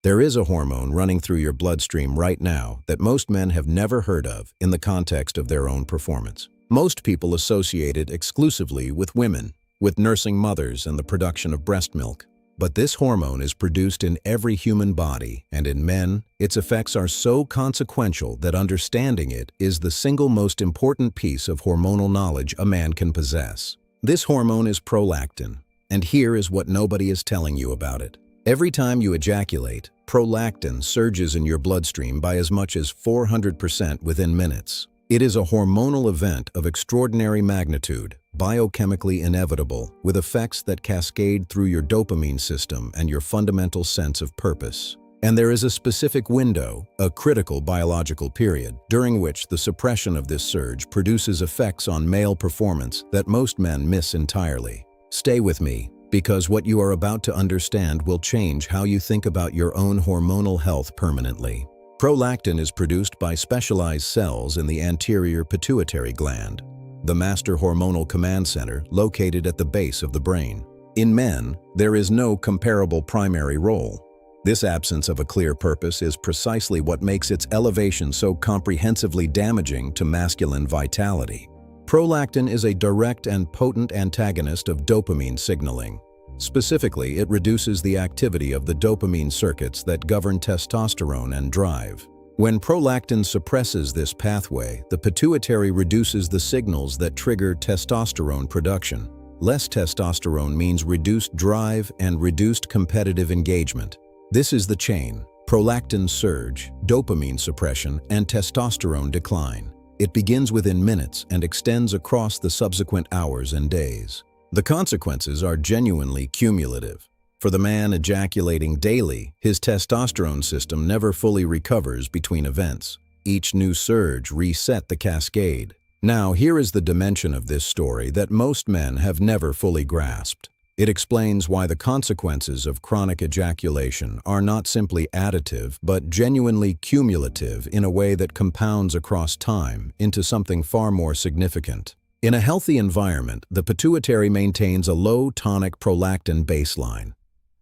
There is a hormone running through your bloodstream right now that most men have never heard of in the context of their own performance. Most people associate it exclusively with women, with nursing mothers and the production of breast milk. But this hormone is produced in every human body, and in men, its effects are so consequential that understanding it is the single most important piece of hormonal knowledge a man can possess. This hormone is prolactin, and here is what nobody is telling you about it. Every time you ejaculate, prolactin surges in your bloodstream by as much as 400% within minutes. It is a hormonal event of extraordinary magnitude, biochemically inevitable, with effects that cascade through your dopamine system and your fundamental sense of purpose. And there is a specific window, a critical biological period, during which the suppression of this surge produces effects on male performance that most men miss entirely. Stay with me, because what you are about to understand will change how you think about your own hormonal health permanently. Prolactin is produced by specialized cells in the anterior pituitary gland, the master hormonal command center located at the base of the brain. In men, there is no comparable primary role. This absence of a clear purpose is precisely what makes its elevation so comprehensively damaging to masculine vitality. Prolactin is a direct and potent antagonist of dopamine signaling. Specifically, it reduces the activity of the dopamine circuits that govern testosterone and drive. When prolactin suppresses this pathway, the pituitary reduces the signals that trigger testosterone production. Less testosterone means reduced drive and reduced competitive engagement. This is the chain: prolactin surge, dopamine suppression, and testosterone decline. It begins within minutes and extends across the subsequent hours and days. The consequences are genuinely cumulative. For the man ejaculating daily, his testosterone system never fully recovers between events. Each new surge resets the cascade. Now, here is the dimension of this story that most men have never fully grasped. It explains why the consequences of chronic ejaculation are not simply additive, but genuinely cumulative in a way that compounds across time into something far more significant. In a healthy environment, the pituitary maintains a low tonic prolactin baseline.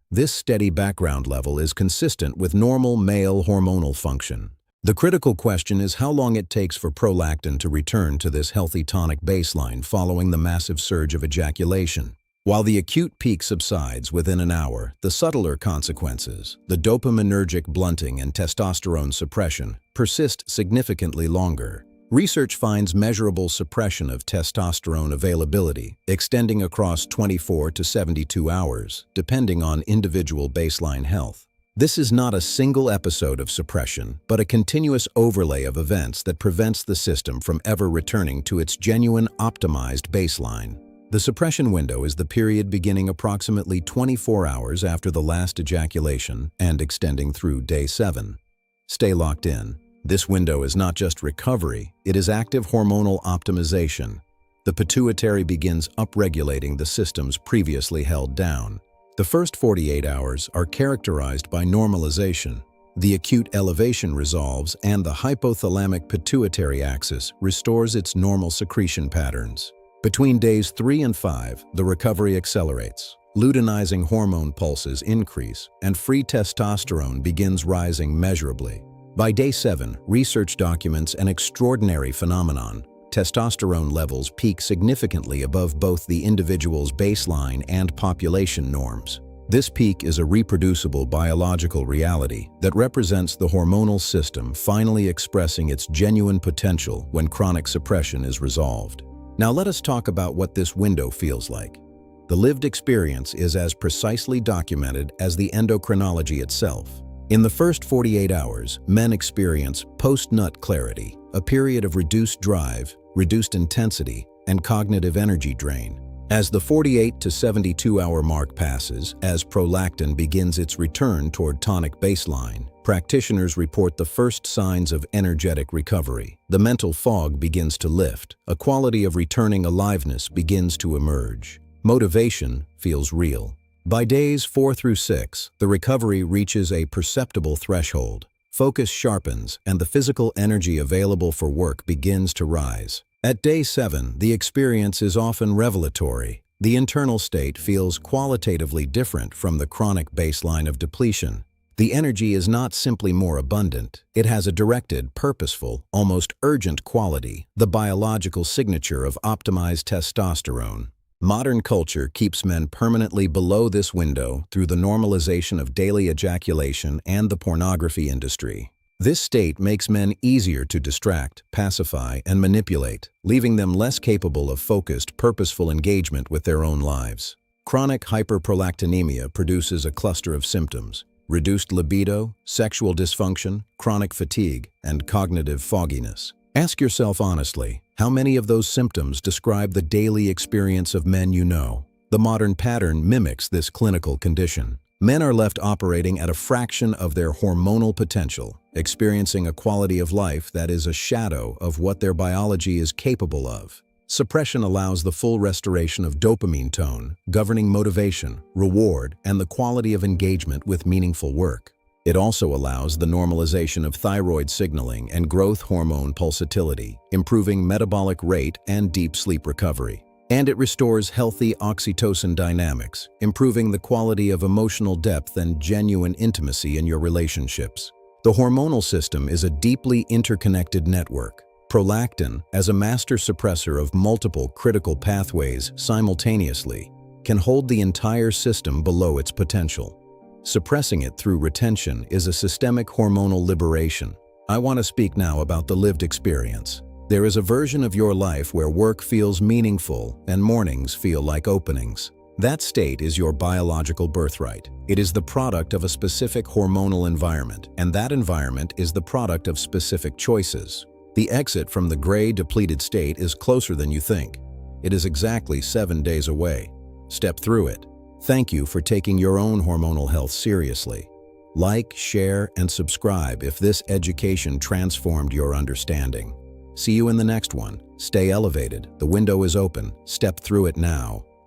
This steady background level is consistent with normal male hormonal function. The critical question is how long it takes for prolactin to return to this healthy tonic baseline following the massive surge of ejaculation. While the acute peak subsides within an hour, the subtler consequences, the dopaminergic blunting and testosterone suppression, persist significantly longer. Research finds measurable suppression of testosterone availability, extending across 24 to 72 hours, depending on individual baseline health. This is not a single episode of suppression, but a continuous overlay of events that prevents the system from ever returning to its genuine, optimized baseline. The suppression window is the period beginning approximately 24 hours after the last ejaculation and extending through day 7. Stay locked in. This window is not just recovery, it is active hormonal optimization. The pituitary begins upregulating the systems previously held down. The first 48 hours are characterized by normalization. The acute elevation resolves and the hypothalamic pituitary axis restores its normal secretion patterns. Between days 3 and 5, the recovery accelerates. Luteinizing hormone pulses increase, and free testosterone begins rising measurably. By day 7, research documents an extraordinary phenomenon. Testosterone levels peak significantly above both the individual's baseline and population norms. This peak is a reproducible biological reality that represents the hormonal system finally expressing its genuine potential when chronic suppression is resolved. Now let us talk about what this window feels like. The lived experience is as precisely documented as the endocrinology itself. In the first 48 hours, men experience post-nut clarity, a period of reduced drive, reduced intensity, and cognitive energy drain. As the 48 to 72-hour mark passes, as prolactin begins its return toward tonic baseline, practitioners report the first signs of energetic recovery. The mental fog begins to lift, a quality of returning aliveness begins to emerge. Motivation feels real. By days 4 through 6, the recovery reaches a perceptible threshold. Focus sharpens, and the physical energy available for work begins to rise. At day 7, the experience is often revelatory. The internal state feels qualitatively different from the chronic baseline of depletion. The energy is not simply more abundant, it has a directed, purposeful, almost urgent quality, the biological signature of optimized testosterone. Modern culture keeps men permanently below this window through the normalization of daily ejaculation and the pornography industry. This state makes men easier to distract, pacify, and manipulate, leaving them less capable of focused, purposeful engagement with their own lives. Chronic hyperprolactinemia produces a cluster of symptoms: reduced libido, sexual dysfunction, chronic fatigue, and cognitive fogginess. Ask yourself honestly, how many of those symptoms describe the daily experience of men you know? The modern pattern mimics this clinical condition. Men are left operating at a fraction of their hormonal potential, experiencing a quality of life that is a shadow of what their biology is capable of. Suppression allows the full restoration of dopamine tone, governing motivation, reward, and the quality of engagement with meaningful work. It also allows the normalization of thyroid signaling and growth hormone pulsatility, improving metabolic rate and deep sleep recovery. And it restores healthy oxytocin dynamics, improving the quality of emotional depth and genuine intimacy in your relationships. The hormonal system is a deeply interconnected network. Prolactin, as a master suppressor of multiple critical pathways simultaneously, can hold the entire system below its potential. Suppressing it through retention is a systemic hormonal liberation. I want to speak now about the lived experience. There is a version of your life where work feels meaningful and mornings feel like openings. That state is your biological birthright. It is the product of a specific hormonal environment, and that environment is the product of specific choices. The exit from the gray, depleted state is closer than you think. It is exactly 7 days away. Step through it. Thank you for taking your own hormonal health seriously. Like, share, and subscribe if this education transformed your understanding. See you in the next one. Stay elevated. The window is open. Step through it now.